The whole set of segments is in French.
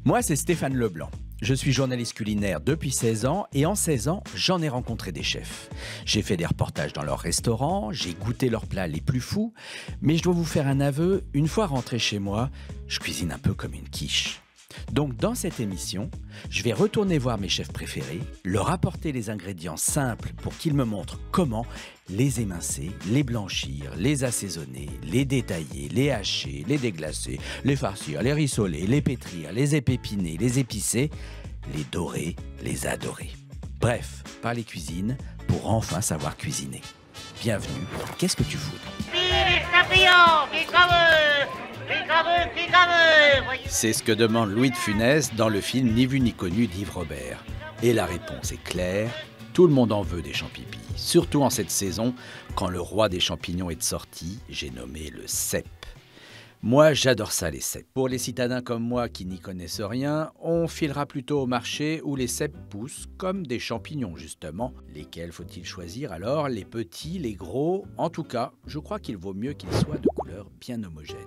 Moi, c'est Stéphane Leblanc. Je suis journaliste culinaire depuis 16 ans et en 16 ans, j'en ai rencontré des chefs. J'ai fait des reportages dans leurs restaurants, j'ai goûté leurs plats les plus fous, mais je dois vous faire un aveu, une fois rentré chez moi, je cuisine un peu comme une quiche. Donc dans cette émission, je vais retourner voir mes chefs préférés, leur apporter les ingrédients simples pour qu'ils me montrent comment les émincer, les blanchir, les assaisonner, les détailler, les hacher, les déglacer, les farcir, les rissoler, les pétrir, les épépiner, les épicer, les dorer, les adorer. Bref, parler cuisine pour enfin savoir cuisiner. Bienvenue, qu'est-ce que tu fous ? C'est ce que demande Louis de Funès dans le film Ni vu ni connu d'Yves Robert. Et la réponse est claire, tout le monde en veut des champipis. Surtout en cette saison, quand le roi des champignons est de sortie, j'ai nommé le cèpe. Moi, j'adore ça, les cèpes. Pour les citadins comme moi qui n'y connaissent rien, on filera plutôt au marché où les cèpes poussent comme des champignons, justement. Lesquels faut-il choisir alors? Les petits, les gros? En tout cas, je crois qu'il vaut mieux qu'ils soient de couleur bien homogène.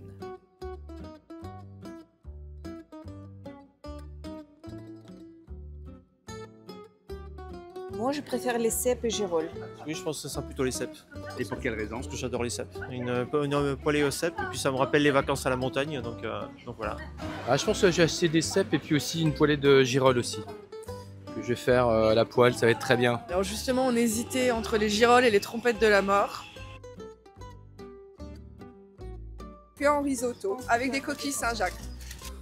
Moi, je préfère les cèpes et girolles. Oui, je pense que ce sera plutôt les cèpes. Et pour quelle raison? Parce que j'adore les cèpes. Une poêlée aux cèpes, et puis ça me rappelle les vacances à la montagne, donc voilà. Ah, je pense que j'ai acheté des cèpes et puis aussi une poêlée de girolles aussi. Que je vais faire à la poêle, ça va être très bien. Alors justement, on hésitait entre les girolles et les trompettes de la mort. Puis en risotto, avec des coquilles Saint-Jacques.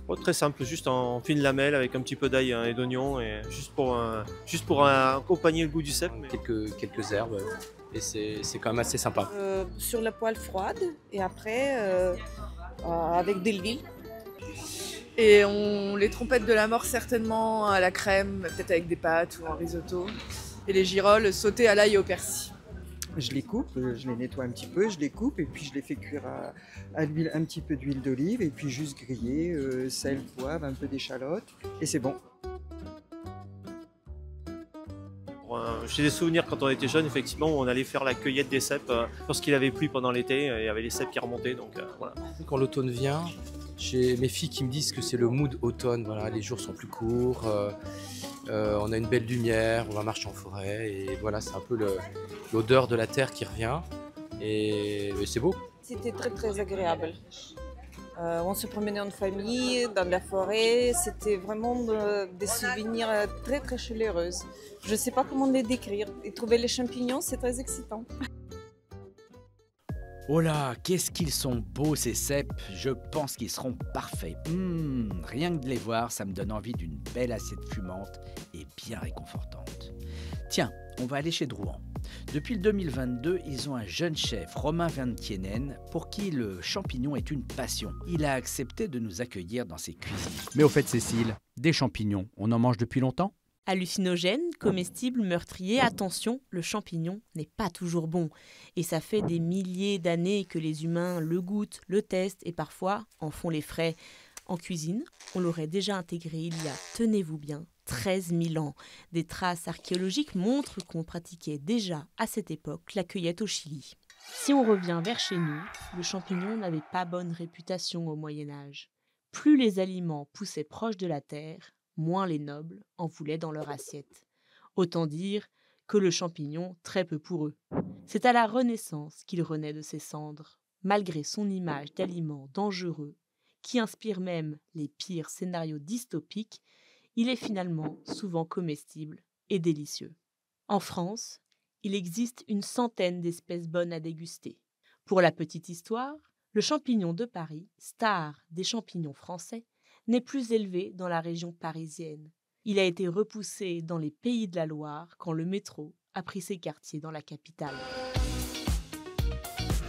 Oh, très simple, juste en fine lamelle avec un petit peu d'ail et d'oignon, et juste pour accompagner le goût du cèpe. Mais... Quelques herbes et c'est quand même assez sympa. Sur la poêle froide et après avec de l'huile. Et les trompettes de la mort certainement à la crème, peut-être avec des pâtes ou en risotto. Et les girolles sautées à l'ail et au persil. Je les coupe, je les nettoie un petit peu, je les coupe et puis je les fais cuire à l'huile, un petit peu d'huile d'olive et puis juste griller, sel, poivre, un peu d'échalote et c'est bon. J'ai des souvenirs quand on était jeune, effectivement, où on allait faire la cueillette des cèpes lorsqu'il avait plu pendant l'été, il y avait les cèpes qui remontaient, donc voilà. Quand l'automne vient, j'ai mes filles qui me disent que c'est le mood automne, voilà, les jours sont plus courts, on a une belle lumière, on va marcher en forêt et voilà, c'est un peu l'odeur de la terre qui revient et c'est beau. C'était très très agréable. On se promenait en famille, dans la forêt, c'était vraiment des souvenirs très très chaleureux. Je ne sais pas comment les décrire. Et trouver les champignons, c'est très excitant. Oh là, qu'est-ce qu'ils sont beaux ces cèpes, je pense qu'ils seront parfaits. Rien que de les voir, ça me donne envie d'une belle assiette fumante et bien réconfortante. Tiens, on va aller chez Drouan. Depuis le 2022, ils ont un jeune chef, Romain Van Tienen, pour qui le champignon est une passion. Il a accepté de nous accueillir dans ses cuisines. Mais au fait, Cécile, des champignons, on en mange depuis longtemps ? Hallucinogène, comestible, meurtrier, attention, le champignon n'est pas toujours bon. Et ça fait des milliers d'années que les humains le goûtent, le testent et parfois en font les frais. En cuisine, on l'aurait déjà intégré il y a, tenez-vous bien, 13 000 ans. Des traces archéologiques montrent qu'on pratiquait déjà à cette époque la cueillette au Chili. Si on revient vers chez nous, le champignon n'avait pas bonne réputation au Moyen-Âge. Plus les aliments poussaient proches de la terre, moins les nobles en voulaient dans leur assiette. Autant dire que le champignon, très peu pour eux. C'est à la Renaissance qu'il renaît de ses cendres, malgré son image d'aliment dangereux, qui inspire même les pires scénarios dystopiques, il est finalement souvent comestible et délicieux. En France, il existe une centaine d'espèces bonnes à déguster. Pour la petite histoire, le champignon de Paris, star des champignons français, n'est plus élevé dans la région parisienne. Il a été repoussé dans les Pays de la Loire quand le métro a pris ses quartiers dans la capitale.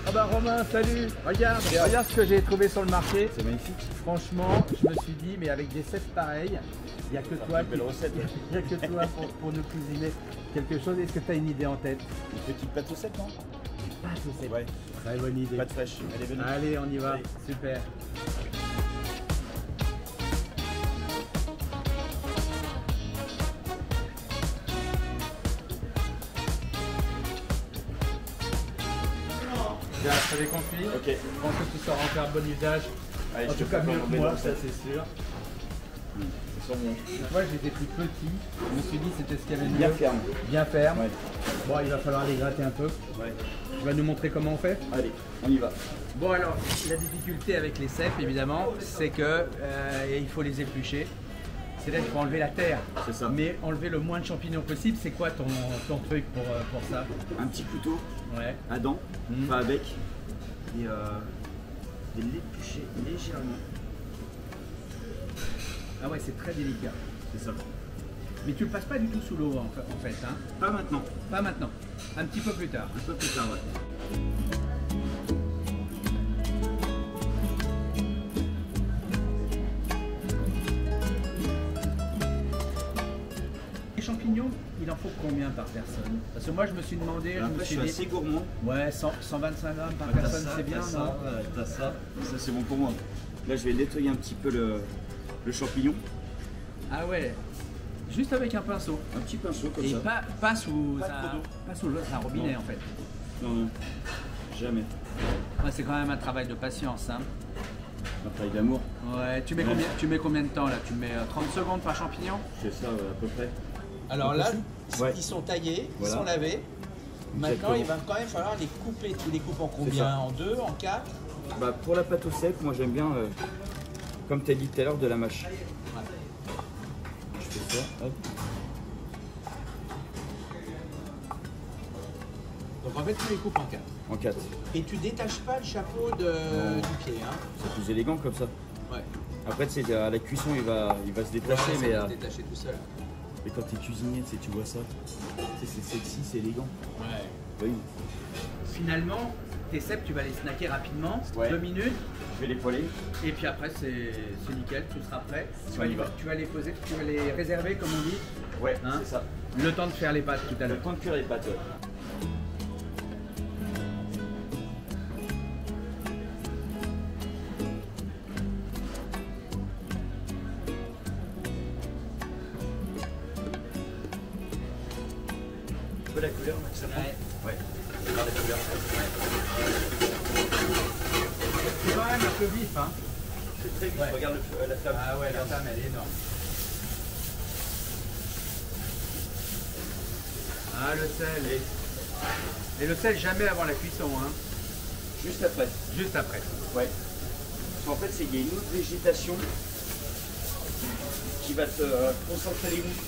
Ah bah Romain, salut! Regarde ce que j'ai trouvé sur le marché. C'est magnifique. Franchement, je me suis dit, mais avec des cèpes pareils, il n'y a que toi, il y a que toi pour nous cuisiner quelque chose. Est-ce que tu as une idée en tête? Une petite pâte aux cèpes, non? Pâte aux cèpes. Ouais. Très bonne idée. Pâte fraîche. Allez, venez. Allez, on y va. Allez. Super. Bien, ça déconfit. Ok. Je pense que tu sauras en faire bon usage. Allez, en tout cas, mieux que moi, ça c'est sûr. Ils sont bons. Moi, j'étais plus petit. Je me suis dit c'était ce qu'il y avait de Bien mieux. ferme. Bien ferme. Ouais. Bon, il va falloir les gratter un peu. Ouais. Tu vas nous montrer comment on fait? Allez, on y va. Bon alors, la difficulté avec les cèpes évidemment, c'est que il faut les éplucher. C'est là qu'il faut enlever la terre. C'est ça. Mais enlever le moins de champignons possible, c'est quoi ton truc pour ça? Un petit couteau Ouais. à dents, pas avec. Et de l'éplucher légèrement. Ah ouais, c'est très délicat. C'est ça. Mais tu le passes pas du tout sous l'eau en fait, hein? Pas maintenant. Pas maintenant. Un petit peu plus tard. Un peu plus tard, ouais. Les champignons, il en faut combien par personne? Parce que moi je me suis demandé, je me Après, je suis suis dit, assez gourmand. ouais, 125 grammes par T'as personne, ça, c'est bien, t'as non? ça, t'as ça. Ça, c'est bon pour moi. Là, je vais nettoyer un petit peu le champignon. Ah ouais, juste avec un pinceau. Un petit pinceau comme Et ça. pas sous Pas trop d'eau. pas sous l'eau, c'est un robinet Non. en fait. Non, non. Jamais. Ouais, c'est quand même un travail de patience, hein. Un travail d'amour. Ouais, tu mets combien de temps là? Tu mets 30 secondes par champignon? C'est ça, à peu près. Alors là, Ouais. ils sont taillés, Voilà. ils sont lavés. Maintenant, Exactement. il va quand même falloir les couper. Tu les coupes en C'est combien? ça. En 2, en 4? Bah, pour la pâte au sec, moi j'aime bien, comme tu as dit tout à l'heure, de la mâche. Je fais ça, hop. Donc en fait, tu les coupes en 4. En 4. Et tu détaches pas le chapeau du pied, hein? C'est plus élégant comme ça. Ouais. Après, tu sais, à la cuisson, il va se détacher, Ouais, ça mais, va se détacher tout seul. mais quand tu es cuisinier, tu sais, tu vois ça. Tu sais, c'est sexy, c'est élégant. Ouais. Oui. Finalement, tes cèpes, tu vas les snacker rapidement, Ouais. 2 minutes, Je vais les poêler. et puis après c'est nickel, tout sera prêt. On y va. Tu vas les poser, tu vas les réserver comme on dit, Ouais, Hein c'est ça. le temps de faire les pâtes tout à Le l'heure. temps de cuire les pâtes. Ouais. Tu veux la couleur, ça prend Ouais. Regarde la couleur. C'est quand même un peu vif, hein. C'est très vite, regarde la flamme. Ah ouais, la flamme elle est énorme. Ah le sel. Et le sel jamais avant la cuisson, hein. Juste après. Juste après. Ouais. Parce qu'en fait, il y a une autre végétation qui va te concentrer les goûts.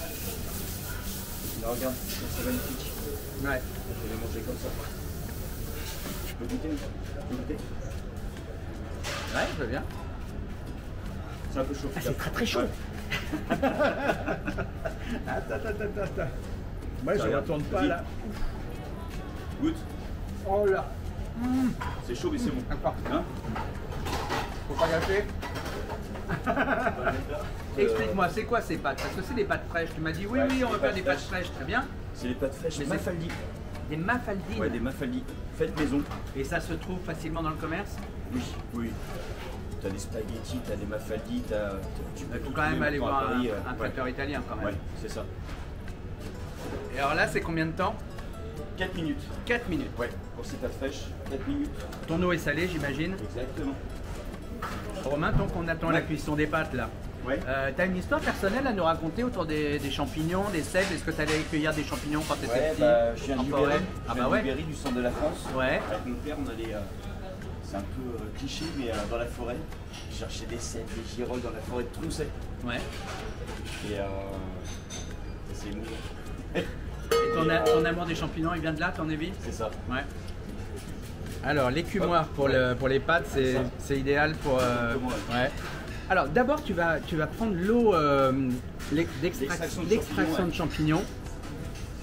Là, regarde, c'est magnifique. Ouais. Je vais manger comme ça. Je peux goûter? Tu peux goûter? Ouais, je veux bien. C'est un peu chaud. Ah, c'est très très chaud. Ouais. Attends. Moi je Regarde, retourne pas vas-y. là. Goûte. Oh là. C'est chaud, mais c'est bon. D'accord. Hein? Faut pas gâcher. Explique-moi, c'est quoi ces pâtes? Parce que c'est des pâtes fraîches. Tu m'as dit oui, Ouais, oui, on c'est va des faire pâtes des pâtes fraîches. fraîches, très bien. C'est les pâtes fraîches. Mais c'est- Mafaldi. Des mafaldines. Ouais, des mafaldi. Faites maison. Et ça se trouve facilement dans le commerce? Oui, oui. T'as des spaghettis, t'as des mafaldi, tu Il peux faut tout quand même trouver aller maintenant à voir Paris, un traiteur italien quand même. Ouais, c'est ça. Et alors là, c'est combien de temps? 4 minutes. 4 minutes. Ouais, pour ces pâtes fraîches, 4 minutes. Ton eau est salée, j'imagine. Exactement. Romain, tant qu'on attend la cuisson des pâtes là, Ouais. t'as une histoire personnelle à nous raconter autour des champignons, des cèpes? Est-ce que tu allais cueillir des champignons quand tu étais Ouais, petit? bah, je viens en de forêt? Berry. Ah Je bah viens ouais. de Berry, du centre de la France. Ouais. Avec mon père, on allait, c'est un peu cliché, mais dans la forêt, chercher des cèpes, des girolles dans la forêt de Troncet. Ouais. Et c'est émouvant. Et ton amour des champignons, il vient de là, ton avis? C'est ça. Ouais. Alors, l'écumoire pour les pâtes, c'est idéal pour. Ouais. Alors, d'abord, tu vas prendre l'eau L'extraction d'extraction de de champignons.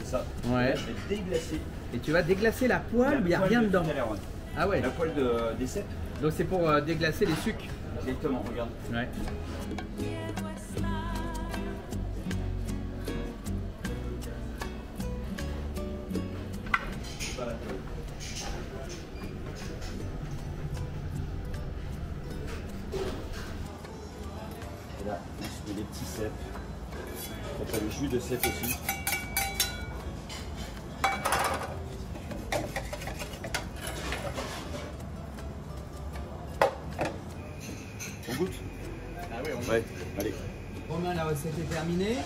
C'est ça. Ouais. Je vais déglacer. Et tu vas déglacer la poêle, mais il n'y a poêle rien de dedans. tout à l'heure, ouais. Ah ouais. La poêle des cèpes. Donc, c'est pour déglacer les sucres. Exactement, regarde. Ouais. Pas la poêle. Et là, on se met des petits cèpes. T'as le jus de cèpe aussi. On goûte? Ah oui, on Ouais, allez. Bon, Romain, la recette est terminée.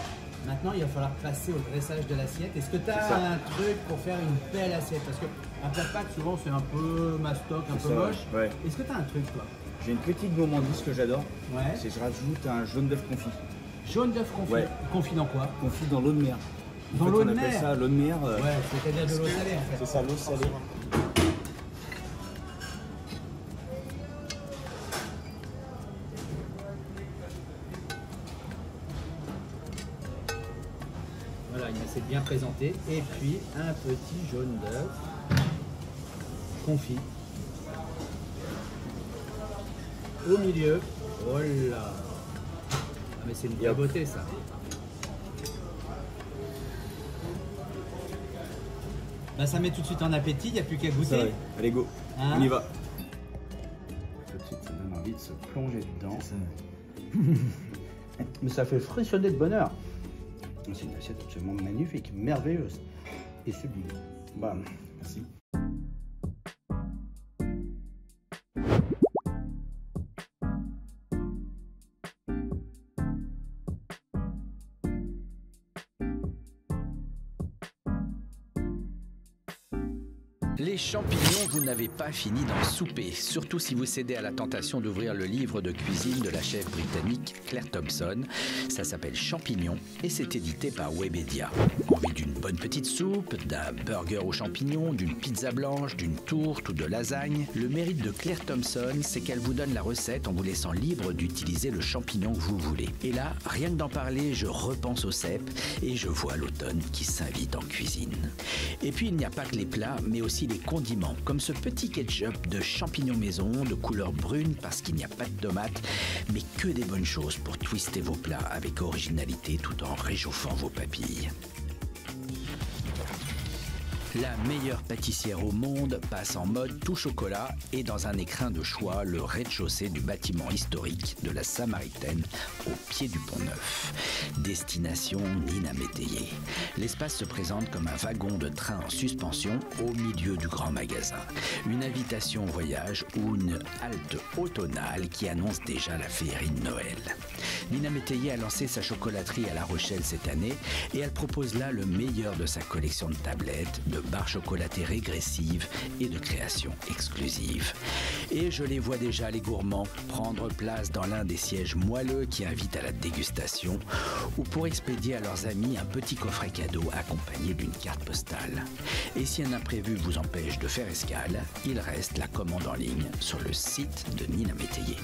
Maintenant, il va falloir passer au dressage de l'assiette. Est-ce que tu as un truc pour faire une belle assiette? Parce qu'un plat de pâtes, souvent, c'est un peu mastoc, un peu moche. Ouais. Est-ce que tu as un truc, toi? J'ai une petite gourmandise que j'adore. Ouais. C'est je rajoute un jaune d'œuf confit. Jaune d'œuf confit. Ouais. Confit dans quoi? Confit dans l'eau de mer. Dans l'eau de On mer? appelle ça l'eau de mer. Ouais, c'est-à-dire de l'eau salée, en fait. C'est ça, l'eau salée. Voilà, une assiette bien présentée. Et puis, un petit jaune d'œuf confit. Au milieu. Oh là! Ah, mais c'est une vraie beauté, ça. Bah, ça met tout de suite en appétit, il n'y a plus qu'à goûter. Ouais. Allez, go. Hein? On y va. Tout de suite, ça donne envie de se plonger dedans. Mais ça fait frissonner de bonheur. C'est une assiette absolument magnifique, merveilleuse et sublime. Bam, merci. Les champignons, vous n'avez pas fini d'en souper, surtout si vous cédez à la tentation d'ouvrir le livre de cuisine de la chef britannique Claire Thompson. Ça s'appelle Champignons et c'est édité par Webedia. Envie d'une bonne petite soupe, d'un burger aux champignons, d'une pizza blanche, d'une tourte ou de lasagne? Le mérite de Claire Thompson, c'est qu'elle vous donne la recette en vous laissant libre d'utiliser le champignon que vous voulez. Et là, rien que d'en parler, je repense au cèpe et je vois l'automne qui s'invite en cuisine. Et puis il n'y a pas que les plats, mais aussi les condiments, comme ce petit ketchup de champignons maison de couleur brune parce qu'il n'y a pas de tomates, mais que des bonnes choses pour twister vos plats avec originalité tout en réchauffant vos papilles. La meilleure pâtissière au monde passe en mode tout chocolat et dans un écrin de choix, le rez-de-chaussée du bâtiment historique de la Samaritaine au pied du Pont-Neuf. Destination Nina Métayer. L'espace se présente comme un wagon de train en suspension au milieu du grand magasin. Une invitation au voyage ou une halte automnale qui annonce déjà la féerie de Noël. Nina Métayer a lancé sa chocolaterie à La Rochelle cette année et elle propose là le meilleur de sa collection de tablettes, de barres chocolatées régressives et de créations exclusives. Et je les vois déjà, les gourmands, prendre place dans l'un des sièges moelleux qui invitent à la dégustation ou pour expédier à leurs amis un petit coffret cadeau accompagné d'une carte postale. Et si un imprévu vous empêche de faire escale, il reste la commande en ligne sur le site de Nina Métayer.